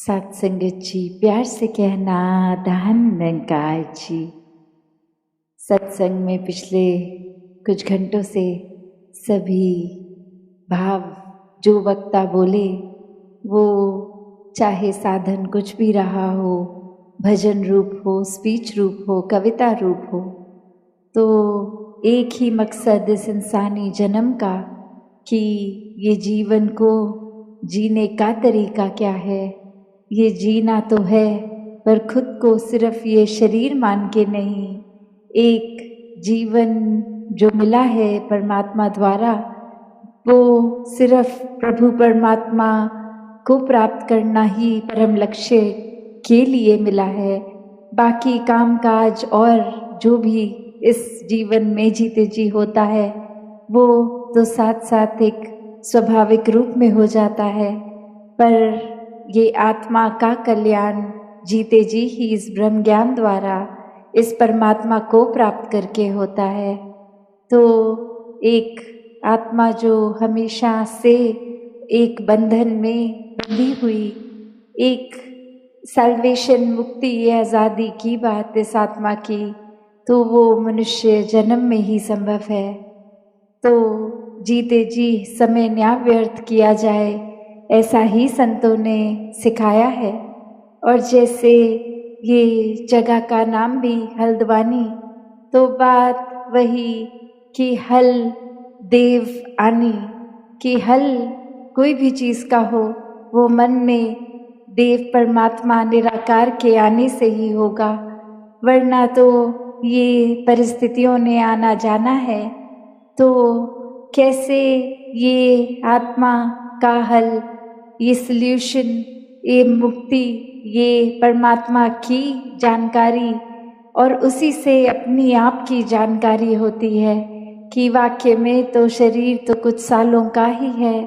सत्संगत जी, प्यार से कहना धन्यकार जी। सत्संग में पिछले कुछ घंटों से सभी भाव जो वक्ता बोले, वो चाहे साधन कुछ भी रहा हो, भजन रूप हो, स्पीच रूप हो, कविता रूप हो, तो एक ही मकसद इस इंसानी जन्म का कि ये जीवन को जीने का तरीका क्या है। ये जीना तो है, पर खुद को सिर्फ ये शरीर मान के नहीं, एक जीवन जो मिला है परमात्मा द्वारा, वो सिर्फ प्रभु परमात्मा को प्राप्त करना ही परम लक्ष्य के लिए मिला है। बाकी काम काज और जो भी इस जीवन में जीते जी होता है, वो तो साथ साथ एक स्वाभाविक रूप में हो जाता है। पर ये आत्मा का कल्याण जीते जी ही इस ब्रह्म ज्ञान द्वारा इस परमात्मा को प्राप्त करके होता है। तो एक आत्मा जो हमेशा से एक बंधन में बंधी हुई, एक सल्वेशन मुक्ति या आज़ादी की बात इस आत्मा की, तो वो मनुष्य जन्म में ही संभव है। तो जीते जी समय न्या व्यर्थ किया जाए, ऐसा ही संतों ने सिखाया है। और जैसे ये जगह का नाम भी हल्द्वानी, तो बात वही कि हल देव आनी, कि हल कोई भी चीज़ का हो, वो मन में देव परमात्मा निराकार के आने से ही होगा, वरना तो ये परिस्थितियों ने आना जाना है। तो कैसे ये आत्मा का हल, ये सल्यूशन, ये मुक्ति, ये परमात्मा की जानकारी और उसी से अपनी आप की जानकारी होती है कि वाक्य में तो शरीर तो कुछ सालों का ही है,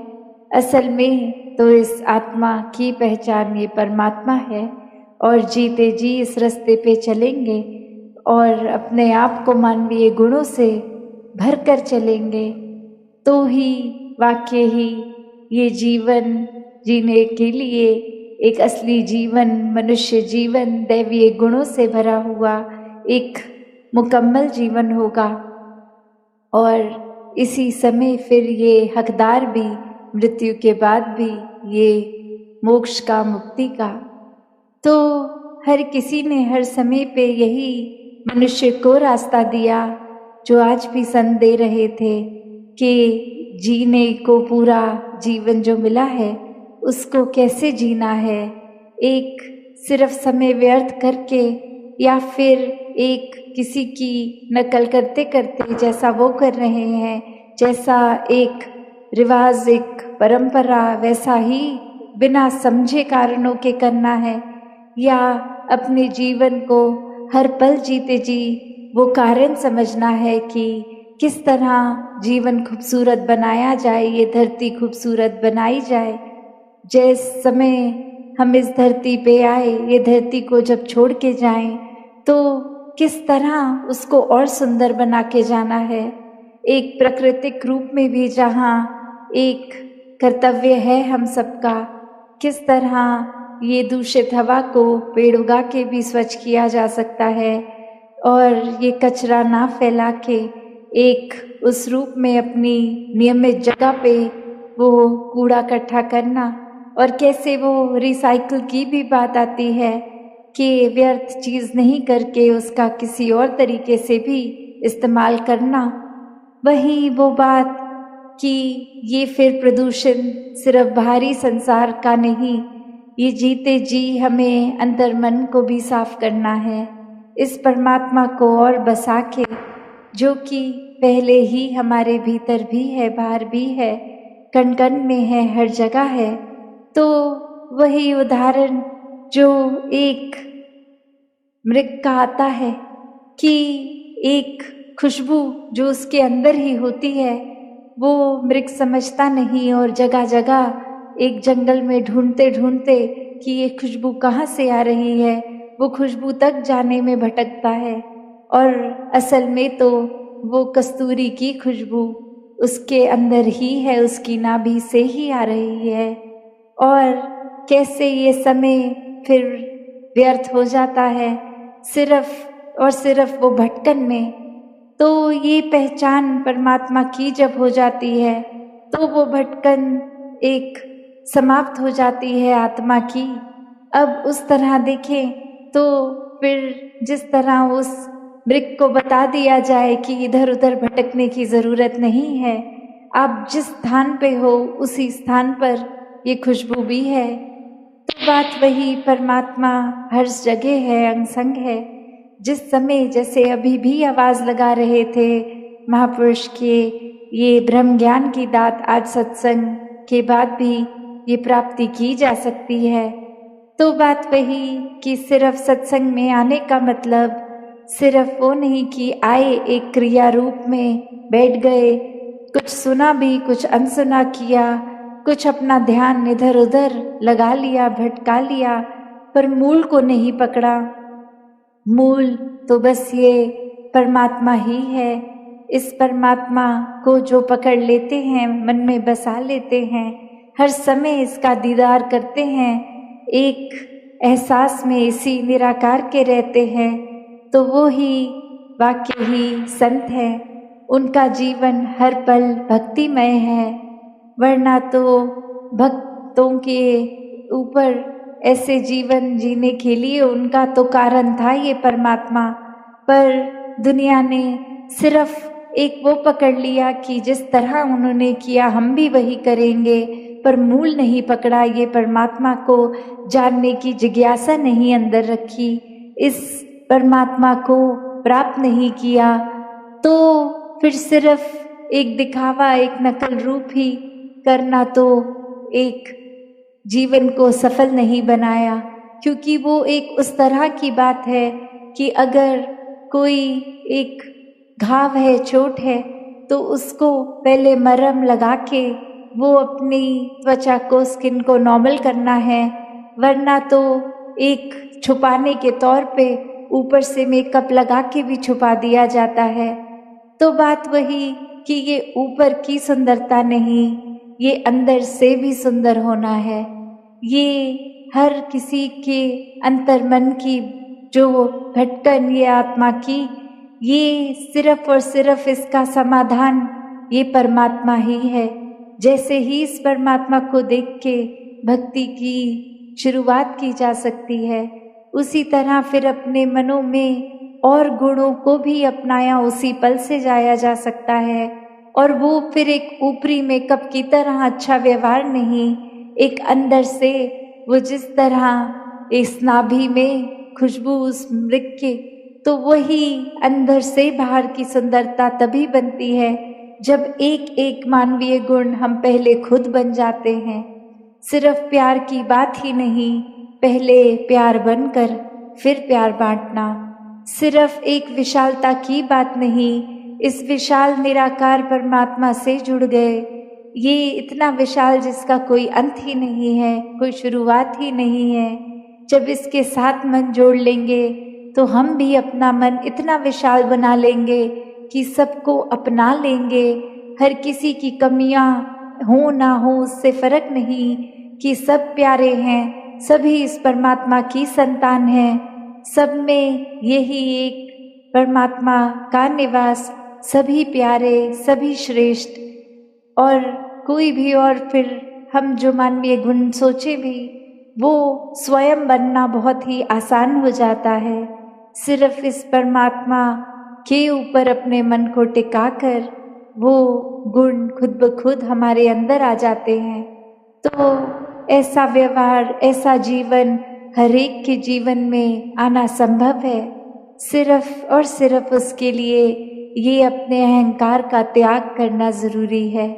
असल में तो इस आत्मा की पहचान ये परमात्मा है। और जीते जी इस रास्ते पे चलेंगे और अपने आप को मानवीय गुणों से भर कर चलेंगे, तो ही वाक्य ही ये जीवन जीने के लिए एक असली जीवन, मनुष्य जीवन, दैवीय गुणों से भरा हुआ एक मुकम्मल जीवन होगा। और इसी समय फिर ये हकदार भी मृत्यु के बाद भी ये मोक्ष का, मुक्ति का। तो हर किसी ने हर समय पे यही मनुष्य को रास्ता दिया, जो आज भी संत दे रहे थे कि जीने को पूरा जीवन जो मिला है उसको कैसे जीना है। एक सिर्फ समय व्यर्थ करके या फिर एक किसी की नकल करते करते, जैसा वो कर रहे हैं, जैसा एक रिवाज, एक परंपरा, वैसा ही बिना समझे कारणों के करना है, या अपने जीवन को हर पल जीते जी वो कारण समझना है कि किस तरह जीवन खूबसूरत बनाया जाए, ये धरती खूबसूरत बनाई जाए। जिस समय हम इस धरती पे आए, ये धरती को जब छोड़ के जाएं, तो किस तरह उसको और सुंदर बना के जाना है। एक प्राकृतिक रूप में भी जहाँ एक कर्तव्य है हम सबका, किस तरह ये दूषित हवा को पेड़ उगा के भी स्वच्छ किया जा सकता है, और ये कचरा ना फैला के एक उस रूप में अपनी नियमित जगह पे वो कूड़ा इकट्ठा करना, और कैसे वो रिसाइकल की भी बात आती है कि व्यर्थ चीज़ नहीं करके उसका किसी और तरीके से भी इस्तेमाल करना। वही वो बात कि ये फिर प्रदूषण सिर्फ बाहरी संसार का नहीं, ये जीते जी हमें अंतर मन को भी साफ करना है, इस परमात्मा को और बसा के, जो कि पहले ही हमारे भीतर भी है, बाहर भी है, कण कण में है, हर जगह है। तो वही उदाहरण जो एक मृग का आता है कि एक खुशबू जो उसके अंदर ही होती है, वो मृग समझता नहीं, और जगह जगह एक जंगल में ढूंढते ढूंढते कि ये खुशबू कहाँ से आ रही है, वो खुशबू तक जाने में भटकता है, और असल में तो वो कस्तूरी की खुशबू उसके अंदर ही है, उसकी नाभि से ही आ रही है। और कैसे ये समय फिर व्यर्थ हो जाता है सिर्फ और सिर्फ वो भटकन में। तो ये पहचान परमात्मा की जब हो जाती है तो वो भटकन एक समाप्त हो जाती है आत्मा की। अब उस तरह देखें तो फिर जिस तरह उस मृग को बता दिया जाए कि इधर उधर भटकने की ज़रूरत नहीं है, आप जिस स्थान पे हो उसी स्थान पर ये खुशबू भी है। तो बात वही, परमात्मा हर जगह है, अंग संग है। जिस समय जैसे अभी भी आवाज़ लगा रहे थे महापुरुष के ये ब्रह्म ज्ञान की दात आज सत्संग के बाद भी ये प्राप्ति की जा सकती है। तो बात वही कि सिर्फ सत्संग में आने का मतलब सिर्फ वो नहीं कि आए एक क्रिया रूप में बैठ गए, कुछ सुना भी कुछ अनसुना किया, कुछ अपना ध्यान इधर उधर लगा लिया, भटका लिया, पर मूल को नहीं पकड़ा। मूल तो बस ये परमात्मा ही है। इस परमात्मा को जो पकड़ लेते हैं, मन में बसा लेते हैं, हर समय इसका दीदार करते हैं, एक एहसास में इसी निराकार के रहते हैं, तो वो ही वाकई ही संत है। उनका जीवन हर पल भक्तिमय है, वरना तो भक्तों के ऊपर ऐसे जीवन जीने के लिए उनका तो कारण था ये परमात्मा, पर दुनिया ने सिर्फ एक वो पकड़ लिया कि जिस तरह उन्होंने किया हम भी वही करेंगे, पर मूल नहीं पकड़ा, ये परमात्मा को जानने की जिज्ञासा नहीं अंदर रखी, इस परमात्मा को प्राप्त नहीं किया। तो फिर सिर्फ एक दिखावा, एक नकल रूप ही करना तो एक जीवन को सफल नहीं बनाया, क्योंकि वो एक उस तरह की बात है कि अगर कोई एक घाव है, चोट है, तो उसको पहले मरहम लगा के वो अपनी त्वचा को, स्किन को नॉर्मल करना है, वरना तो एक छुपाने के तौर पे ऊपर से मेकअप लगा के भी छुपा दिया जाता है। तो बात वही कि ये ऊपर की सुंदरता नहीं, ये अंदर से भी सुंदर होना है। ये हर किसी के अंतर मन की जो भटकन ये आत्मा की, ये सिर्फ और सिर्फ इसका समाधान ये परमात्मा ही है। जैसे ही इस परमात्मा को देख के भक्ति की शुरुआत की जा सकती है, उसी तरह फिर अपने मनों में और गुणों को भी अपनाया उसी पल से जाया जा सकता है। और वो फिर एक ऊपरी मेकअप की तरह अच्छा व्यवहार नहीं, एक अंदर से वो जिस तरह इस नाभि में खुशबू उस मृग के, तो वही अंदर से बाहर की सुंदरता तभी बनती है जब एक एक मानवीय गुण हम पहले खुद बन जाते हैं। सिर्फ प्यार की बात ही नहीं, पहले प्यार बनकर फिर प्यार बांटना। सिर्फ एक विशालता की बात नहीं, इस विशाल निराकार परमात्मा से जुड़ गए। ये इतना विशाल जिसका कोई अंत ही नहीं है, कोई शुरुआत ही नहीं है। जब इसके साथ मन जोड़ लेंगे तो हम भी अपना मन इतना विशाल बना लेंगे कि सबको अपना लेंगे। हर किसी की कमियां हो ना हो उससे फर्क नहीं, कि सब प्यारे हैं, सभी इस परमात्मा की संतान हैं, सब में यही एक परमात्मा का निवास, सभी प्यारे, सभी श्रेष्ठ। और कोई भी और फिर हम जो मानवीय गुण सोचे भी, वो स्वयं बनना बहुत ही आसान हो जाता है। सिर्फ इस परमात्मा के ऊपर अपने मन को टिकाकर वो गुण खुद ब खुद हमारे अंदर आ जाते हैं। तो ऐसा व्यवहार, ऐसा जीवन हर एक के जीवन में आना संभव है। सिर्फ और सिर्फ उसके लिए ये अपने अहंकार का त्याग करना ज़रूरी है,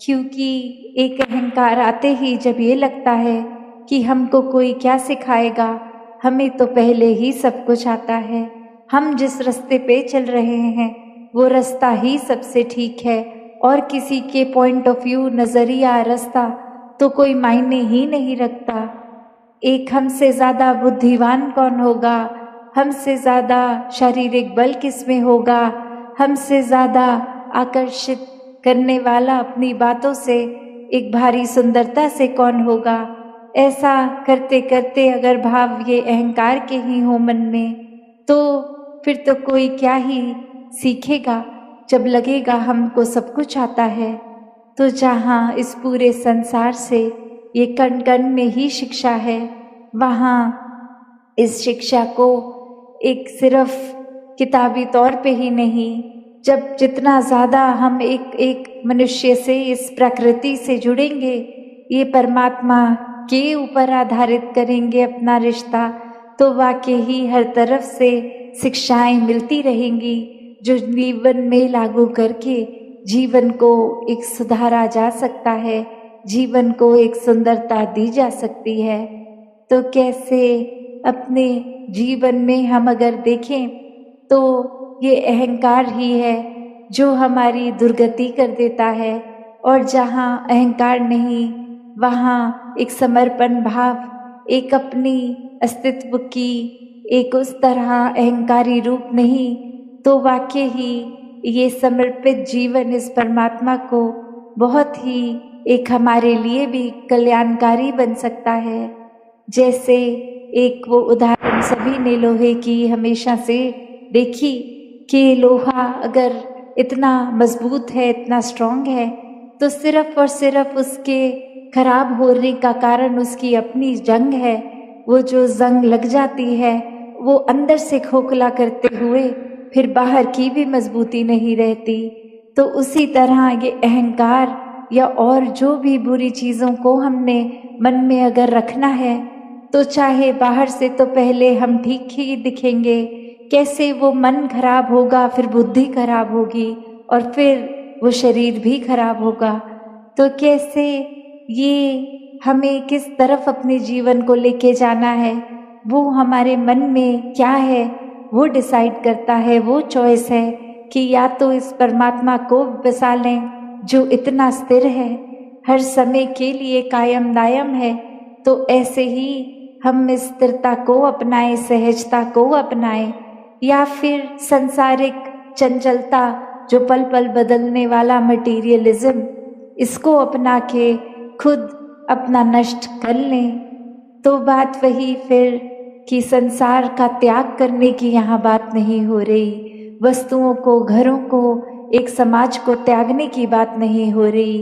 क्योंकि एक अहंकार आते ही जब ये लगता है कि हमको कोई क्या सिखाएगा, हमें तो पहले ही सब कुछ आता है, हम जिस रास्ते पे चल रहे हैं वो रास्ता ही सबसे ठीक है, और किसी के पॉइंट ऑफ व्यू, नज़रिया, रास्ता तो कोई मायने ही नहीं रखता। एक हमसे ज़्यादा बुद्धिमान कौन होगा, हमसे ज़्यादा शारीरिक बल किसमें होगा, हमसे ज़्यादा आकर्षित करने वाला अपनी बातों से एक भारी सुंदरता से कौन होगा। ऐसा करते करते अगर भाव ये अहंकार के ही हो मन में, तो फिर तो कोई क्या ही सीखेगा। जब लगेगा हमको सब कुछ आता है, तो जहाँ इस पूरे संसार से ये कण कण में ही शिक्षा है, वहाँ इस शिक्षा को एक सिर्फ किताबी तौर पे ही नहीं, जब जितना ज़्यादा हम एक एक मनुष्य से, इस प्रकृति से जुड़ेंगे, ये परमात्मा के ऊपर आधारित करेंगे अपना रिश्ता, तो वाकई ही हर तरफ से शिक्षाएं मिलती रहेंगी, जो जीवन में लागू करके जीवन को एक सुधारा जा सकता है, जीवन को एक सुंदरता दी जा सकती है। तो कैसे अपने जीवन में हम अगर देखें तो ये अहंकार ही है जो हमारी दुर्गति कर देता है, और जहाँ अहंकार नहीं, वहाँ एक समर्पण भाव, एक अपनी अस्तित्व की एक उस तरह अहंकारी रूप नहीं, तो वाकई ही ये समर्पित जीवन इस परमात्मा को बहुत ही एक हमारे लिए भी कल्याणकारी बन सकता है। जैसे एक वो उदाहरण सभी ने लोहे की हमेशा से देखी कि लोहा अगर इतना मजबूत है, इतना स्ट्रांग है, तो सिर्फ और सिर्फ उसके खराब होने का कारण उसकी अपनी जंग है। वो जो जंग लग जाती है, वो अंदर से खोखला करते हुए फिर बाहर की भी मजबूती नहीं रहती। तो उसी तरह ये अहंकार या और जो भी बुरी चीज़ों को हमने मन में अगर रखना है, तो चाहे बाहर से तो पहले हम ठीक ही दिखेंगे, कैसे वो मन खराब होगा, फिर बुद्धि खराब होगी, और फिर वो शरीर भी खराब होगा। तो कैसे ये हमें किस तरफ अपने जीवन को लेके जाना है, वो हमारे मन में क्या है वो डिसाइड करता है। वो चॉइस है कि या तो इस परमात्मा को बसा लें जो इतना स्थिर है, हर समय के लिए कायम दायम है, तो ऐसे ही हम इस स्थिरता को अपनाएं, सहजता को अपनाएं, या फिर सांसारिक चंचलता जो पल पल बदलने वाला मटीरियलिज्म, इसको अपना के खुद अपना नष्ट कर लें। तो बात वही फिर कि संसार का त्याग करने की यहाँ बात नहीं हो रही, वस्तुओं को, घरों को, एक समाज को त्यागने की बात नहीं हो रही।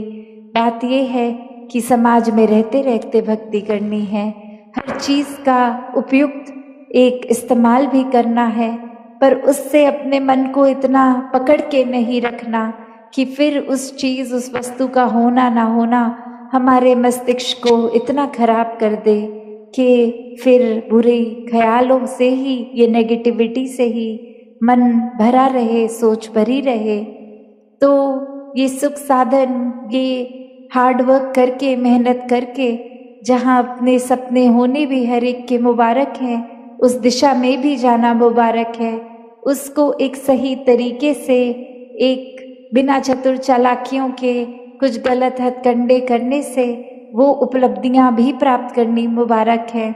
बात ये है कि समाज में रहते रहते भक्ति करनी है, हर चीज़ का उपयुक्त एक इस्तेमाल भी करना है, पर उससे अपने मन को इतना पकड़ के नहीं रखना कि फिर उस चीज़, उस वस्तु का होना ना होना हमारे मस्तिष्क को इतना खराब कर दे कि फिर बुरे ख्यालों से ही, ये नेगेटिविटी से ही मन भरा रहे, सोच भरी रहे। तो ये सुख साधन, ये हार्ड वर्क करके, मेहनत करके, जहाँ अपने सपने होने भी हर एक के मुबारक हैं, उस दिशा में भी जाना मुबारक है, उसको एक सही तरीके से, एक बिना चतुर चालाकियों के कुछ गलत हथकंडे करने से वो उपलब्धियां भी प्राप्त करनी मुबारक है।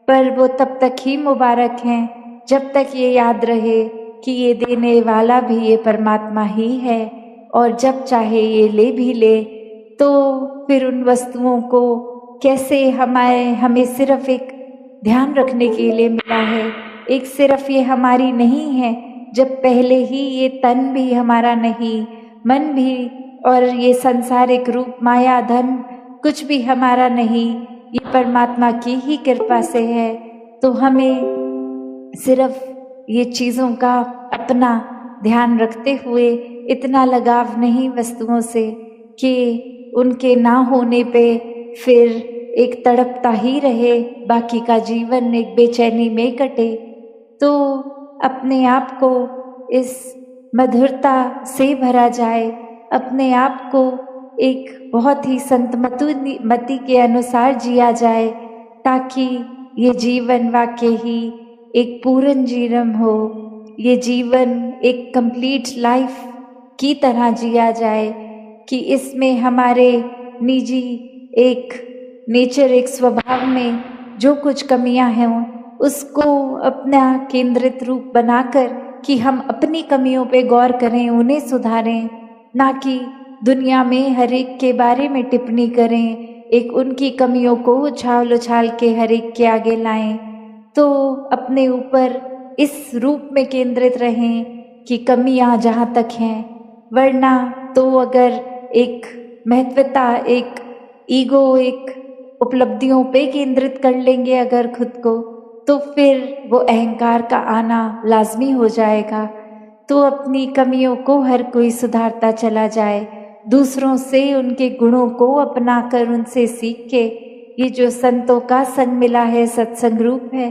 पर वो तब तक ही मुबारक हैं जब तक ये याद रहे कि ये देने वाला भी ये परमात्मा ही है, और जब चाहे ये ले भी ले। तो फिर उन वस्तुओं को कैसे हमें सिर्फ एक ध्यान रखने के लिए मिला है, एक सिर्फ ये हमारी नहीं है, जब पहले ही ये तन भी हमारा नहीं, मन भी, और ये सांसारिक रूप, माया, धन कुछ भी हमारा नहीं, ये परमात्मा की ही कृपा से है। तो हमें सिर्फ ये चीज़ों का अपना ध्यान रखते हुए इतना लगाव नहीं वस्तुओं से कि उनके ना होने पे फिर एक तड़पता ही रहे, बाकी का जीवन एक बेचैनी में कटे। तो अपने आप को इस मधुरता से भरा जाए, अपने आप को एक बहुत ही संत मति के अनुसार जिया जाए, ताकि ये जीवन वाकई ही एक पूर्ण जीवन हो, ये जीवन एक कंप्लीट लाइफ की तरह जिया जाए, कि इसमें हमारे निजी एक नेचर, एक स्वभाव में जो कुछ कमियां हैं उसको अपना केंद्रित रूप बनाकर कि हम अपनी कमियों पे गौर करें, उन्हें सुधारें, ना कि दुनिया में हर एक के बारे में टिप्पणी करें, एक उनकी कमियों को उछाल उछाल के हर एक के आगे लाएं, तो अपने ऊपर इस रूप में केंद्रित रहें कि कमियां जहाँ तक हैं, वरना तो अगर एक महत्वता, एक ईगो, एक उपलब्धियों पे केंद्रित कर लेंगे अगर खुद को, तो फिर वो अहंकार का आना लाजमी हो जाएगा। तो अपनी कमियों को हर कोई सुधारता चला जाए, दूसरों से उनके गुणों को अपना कर उनसे सीख के, ये जो संतों का संग मिला है, सत्संग रूप है,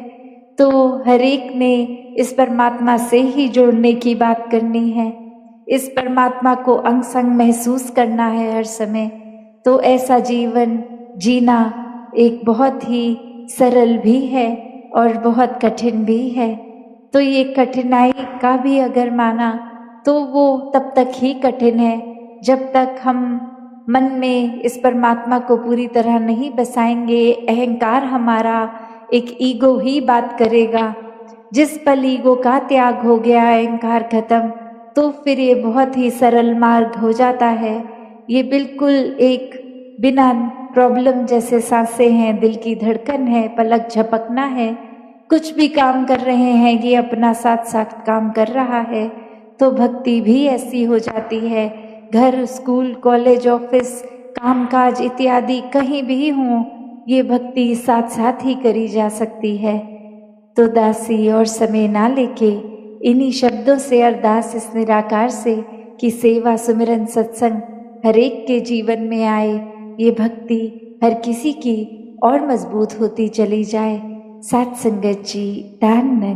तो हर एक ने इस परमात्मा से ही जुड़ने की बात करनी है, इस परमात्मा को अंग संग महसूस करना है हर समय। तो ऐसा जीवन जीना एक बहुत ही सरल भी है और बहुत कठिन भी है। तो ये कठिनाई का भी अगर माना तो वो तब तक ही कठिन है जब तक हम मन में इस परमात्मा को पूरी तरह नहीं बसाएंगे। अहंकार हमारा, एक ईगो ही बात करेगा। जिस पल ईगो का त्याग हो गया, अहंकार खत्म, तो फिर ये बहुत ही सरल मार्ग हो जाता है। ये बिल्कुल एक बिना प्रॉब्लम जैसे सांसें हैं, दिल की धड़कन है, पलक झपकना है, कुछ भी काम कर रहे हैं, ये अपना साथ साथ काम कर रहा है। तो भक्ति भी ऐसी हो जाती है। घर, स्कूल, कॉलेज, ऑफिस, कामकाज इत्यादि कहीं भी हों, ये भक्ति साथ साथ ही करी जा सकती है। तो दासी और समय ना लेके इन्हीं शब्दों से अरदास इस निराकार से कि सेवा सुमिरन सत्संग हर एक के जीवन में आए, ये भक्ति हर किसी की और मजबूत होती चली जाए। साथ संगत जी, धन्य।